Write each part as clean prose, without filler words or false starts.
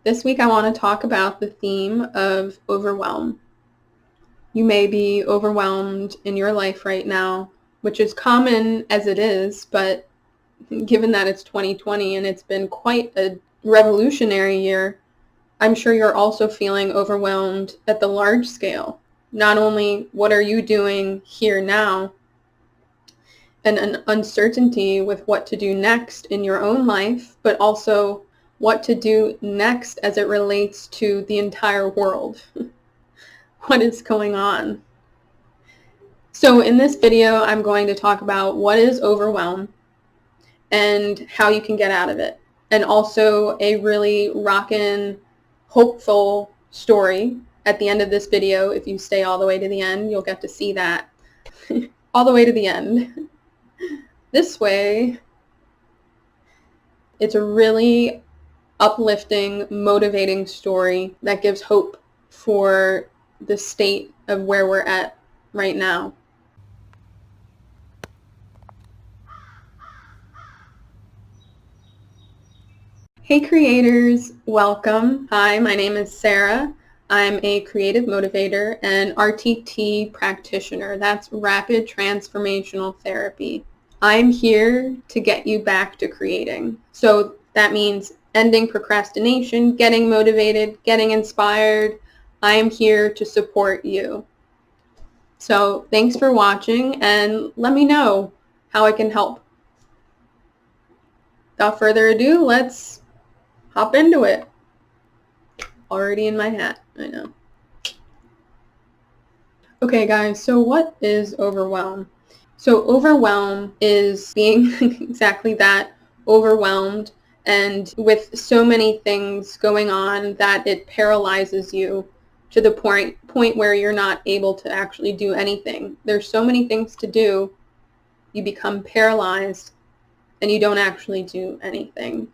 This week I want to talk about the theme of overwhelm. You may be overwhelmed in your life right now, which is common as it is, but given that it's 2020 and it's been quite a revolutionary year, I'm sure you're also feeling overwhelmed at the large scale. Not only what are you doing here now, and an uncertainty with what to do next in your own life, but also what to do next as it relates to the entire world. What is going on? So in this video, I'm going to talk about what is overwhelm and how you can get out of it. And also a really rockin', hopeful story at the end of this video. If you stay all the way to the end, you'll get to see that all the way to the end. This way, it's a really uplifting, motivating story that gives hope for the state of where we're at right now. Hey creators, welcome. Hi, my name is Sarah. I'm a creative motivator and RTT practitioner. That's Rapid Transformational Therapy. I'm here to get you back to creating. So that means ending procrastination, getting motivated, getting inspired. I'm here to support you. So thanks for watching and let me know how I can help. Without further ado, let's hop into it. Already in my hat, I know. Okay guys, so what is overwhelm? So overwhelm is being exactly that, overwhelmed, and with so many things going on that it paralyzes you to the point where you're not able to actually do anything. There's so many things to do, you become paralyzed and you don't actually do anything.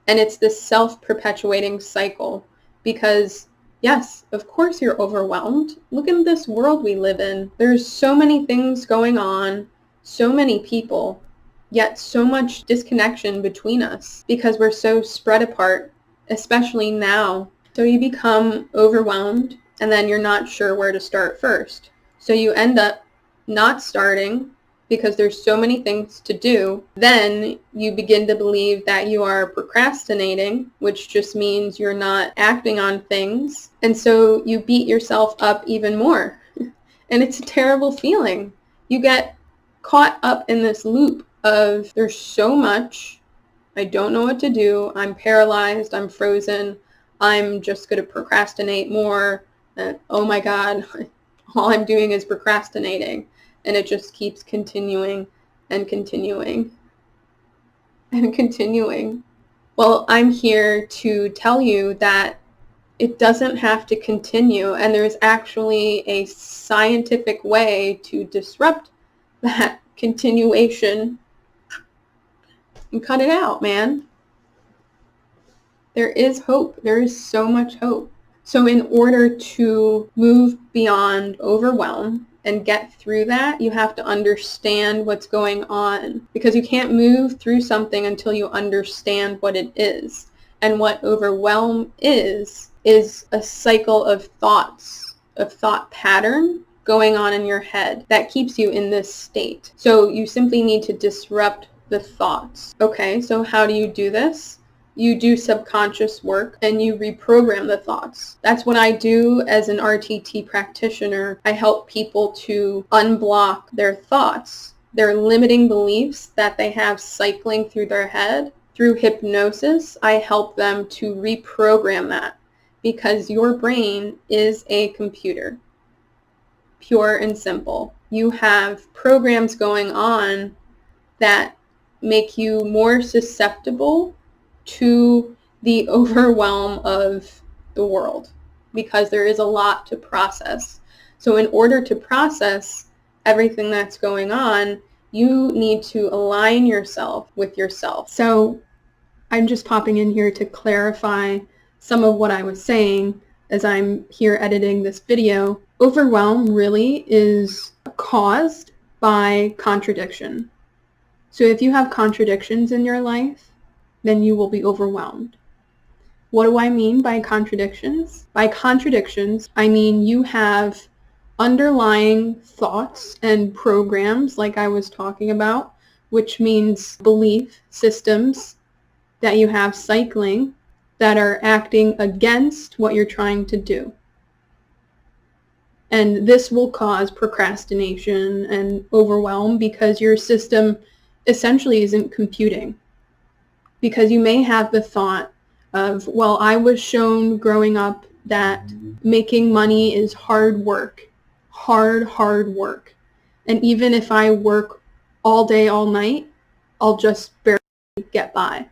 And it's this self-perpetuating cycle because yes, of course you're overwhelmed. Look at this world we live in. There's so many things going on, so many people, yet so much disconnection between us because we're so spread apart, especially now. So you become overwhelmed and then you're not sure where to start first. So you end up not starting because there's so many things to do. Then you begin to believe that you are procrastinating, which just means you're not acting on things. And so you beat yourself up even more. And it's a terrible feeling. You get caught up in this loop of there's so much, I don't know what to do, I'm paralyzed, I'm frozen, I'm just going to procrastinate more. Oh my God, all I'm doing is procrastinating. And it just keeps continuing and continuing and continuing. Well, I'm here to tell you that it doesn't have to continue, and there's actually a scientific way to disrupt that continuation and cut it out, man. There is hope. There is so much hope. So in order to move beyond overwhelm and get through that, you have to understand what's going on, because you can't move through something until you understand what it is. And what overwhelm is a cycle of thoughts, of thought pattern going on in your head that keeps you in this state. So you simply need to disrupt the thoughts. Okay, so how do you do this? You do subconscious work and you reprogram the thoughts. That's what I do as an RTT practitioner. I help people to unblock their thoughts, their limiting beliefs that they have cycling through their head. Through hypnosis, I help them to reprogram that, because your brain is a computer, pure and simple. You have programs going on that make you more susceptible to the overwhelm of the world, because there is a lot to process. So in order to process everything that's going on, you need to align yourself with yourself. So I'm just popping in here to clarify some of what I was saying as I'm here editing this video. Overwhelm really is caused by contradiction. So if you have contradictions in your life, then you will be overwhelmed. What do I mean by contradictions? By contradictions, I mean you have underlying thoughts and programs like I was talking about, which means belief systems that you have cycling that are acting against what you're trying to do. And this will cause procrastination and overwhelm because your system essentially isn't computing. Because you may have the thought of, well, I was shown growing up that making money is hard work, hard work. And even if I work all day, all night, I'll just barely get by.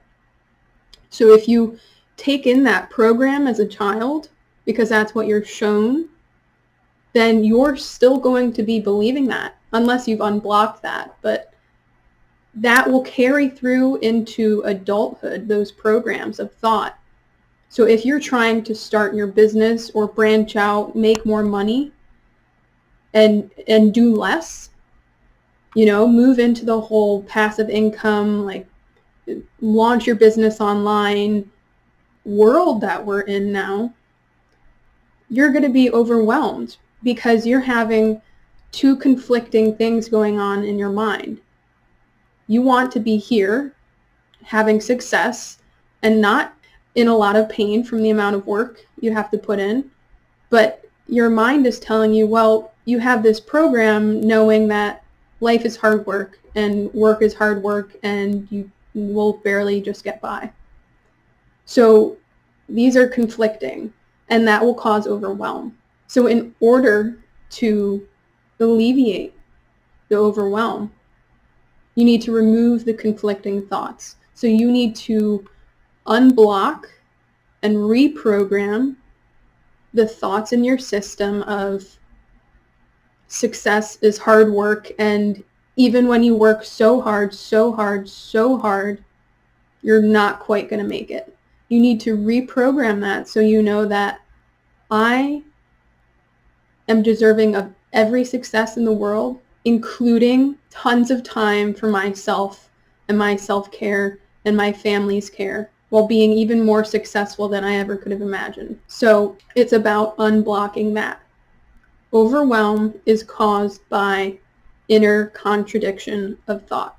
So if you take in that program as a child, because that's what you're shown, then you're still going to be believing that unless you've unblocked that. But that will carry through into adulthood, those programs of thought. So if you're trying to start your business or branch out, make more money, and do less, move into the whole passive income, like launch your business online world that we're in now, you're going to be overwhelmed because you're having two conflicting things going on in your mind. You want to be here, having success, and not in a lot of pain from the amount of work you have to put in. But your mind is telling you, well, you have this program knowing that life is hard work and work is hard work and you will barely just get by. So these are conflicting, and that will cause overwhelm. So in order to alleviate the overwhelm, you need to remove the conflicting thoughts. So you need to unblock and reprogram the thoughts in your system of success is hard work, and even when you work so hard, you're not quite going to make it. You need to reprogram that so you know that I am deserving of every success in the world, including tons of time for myself and my self-care and my family's care, while being even more successful than I ever could have imagined. So it's about unblocking that. Overwhelm is caused by inner contradiction of thought.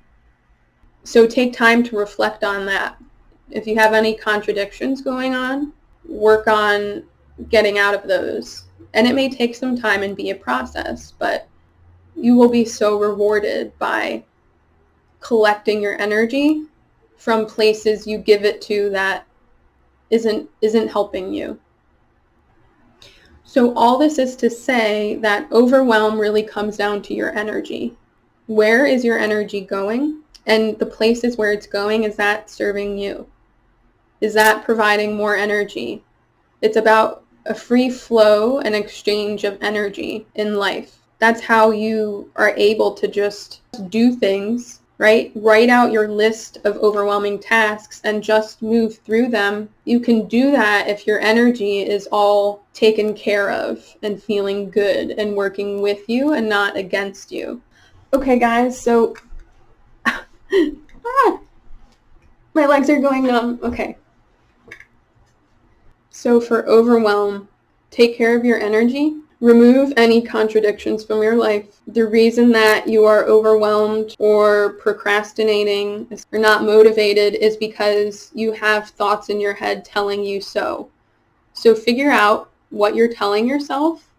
So take time to reflect on that. If you have any contradictions going on, work on getting out of those. And it may take some time and be a process, but you will be so rewarded by collecting your energy from places you give it to that isn't helping you. So all this is to say that overwhelm really comes down to your energy. Where is your energy going? And the places where it's going, is that serving you? Is that providing more energy? It's about a free flow and exchange of energy in life. That's how you are able to just do things, right? Write out your list of overwhelming tasks and just move through them. You can do that if your energy is all taken care of and feeling good and working with you and not against you. Okay, guys, so my legs are going numb. Okay. So for overwhelm, take care of your energy. Remove any contradictions from your life. The reason that you are overwhelmed or procrastinating or not motivated is because you have thoughts in your head telling you so. So figure out what you're telling yourself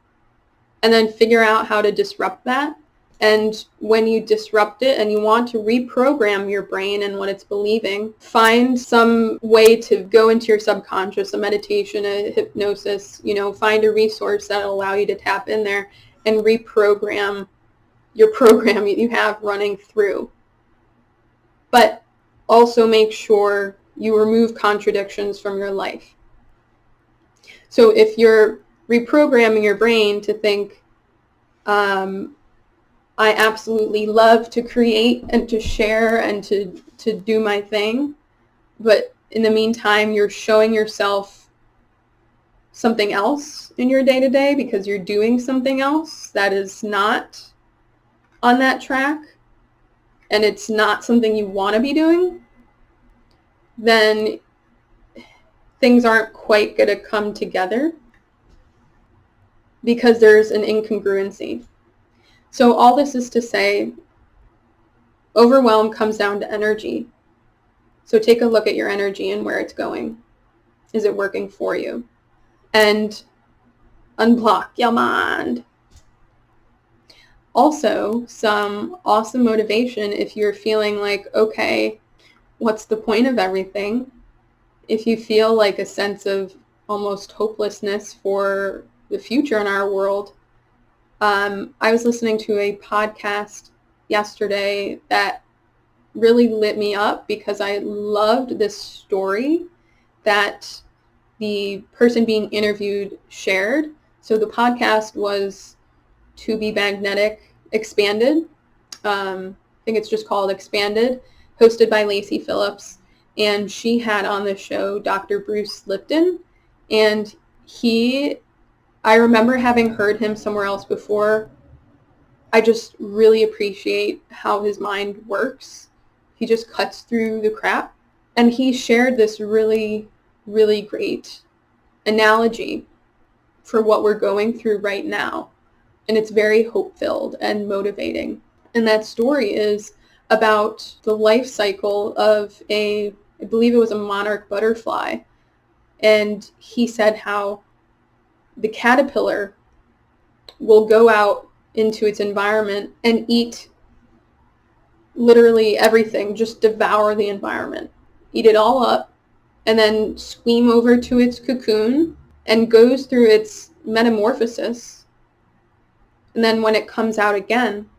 and then figure out how to disrupt that. And when you disrupt it and you want to reprogram your brain and what it's believing, find some way to go into your subconscious, a meditation, a hypnosis, find a resource that'll allow you to tap in there and reprogram your program you have running through. But also make sure you remove contradictions from your life. So if you're reprogramming your brain to think, I absolutely love to create and to share and to do my thing, but in the meantime, you're showing yourself something else in your day-to-day because you're doing something else that is not on that track and it's not something you want to be doing, then things aren't quite going to come together because there's an incongruency. So all this is to say, overwhelm comes down to energy. So take a look at your energy and where it's going. Is it working for you? And unblock your mind. Also, some awesome motivation if you're feeling like, okay, what's the point of everything? If you feel like a sense of almost hopelessness for the future in our world, I was listening to a podcast yesterday that really lit me up because I loved this story that the person being interviewed shared. So the podcast was To Be Magnetic Expanded. I think it's just called Expanded, hosted by Lacey Phillips. And she had on the show Dr. Bruce Lipton. And I remember having heard him somewhere else before. I just really appreciate how his mind works. He just cuts through the crap. And he shared this really, really great analogy for what we're going through right now. And it's very hope-filled and motivating. And that story is about the life cycle of I believe it was a monarch butterfly. And he said how the caterpillar will go out into its environment and eat literally everything, just devour the environment, eat it all up, and then swim over to its cocoon and goes through its metamorphosis. And then when it comes out again,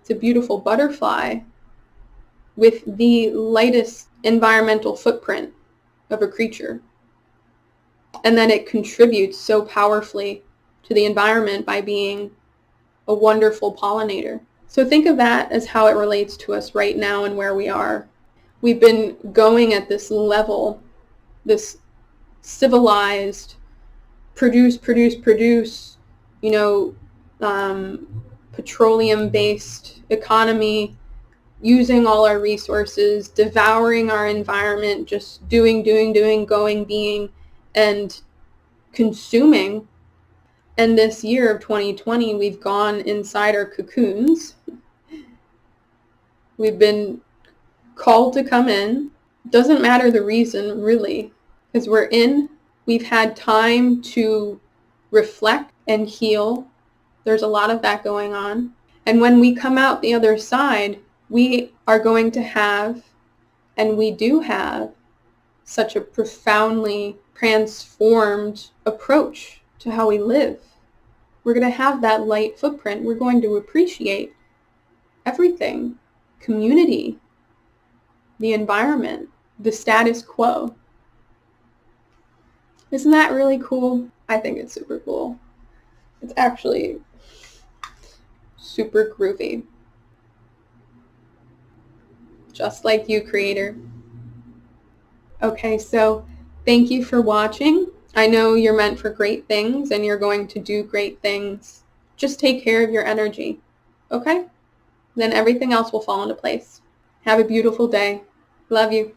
it's a beautiful butterfly with the lightest environmental footprint of a creature. And then it contributes so powerfully to the environment by being a wonderful pollinator. So think of that as how it relates to us right now and where we are. We've been going at this level, this civilized, produce, petroleum-based economy, using all our resources, devouring our environment, just doing, going, being, and consuming. And this year of 2020, we've gone inside our cocoons. We've been called to come in. Doesn't matter the reason, really, because we've had time to reflect and heal. There's a lot of that going on. And when we come out the other side, we are going to have, and we do have, such a profoundly transformed approach to how we live. We're going to have that light footprint. We're going to appreciate everything, community, the environment, the status quo. Isn't that really cool? I think it's super cool. It's actually super groovy. Just like you, creator. Okay, so thank you for watching. I know you're meant for great things and you're going to do great things. Just take care of your energy, okay? Then everything else will fall into place. Have a beautiful day. Love you.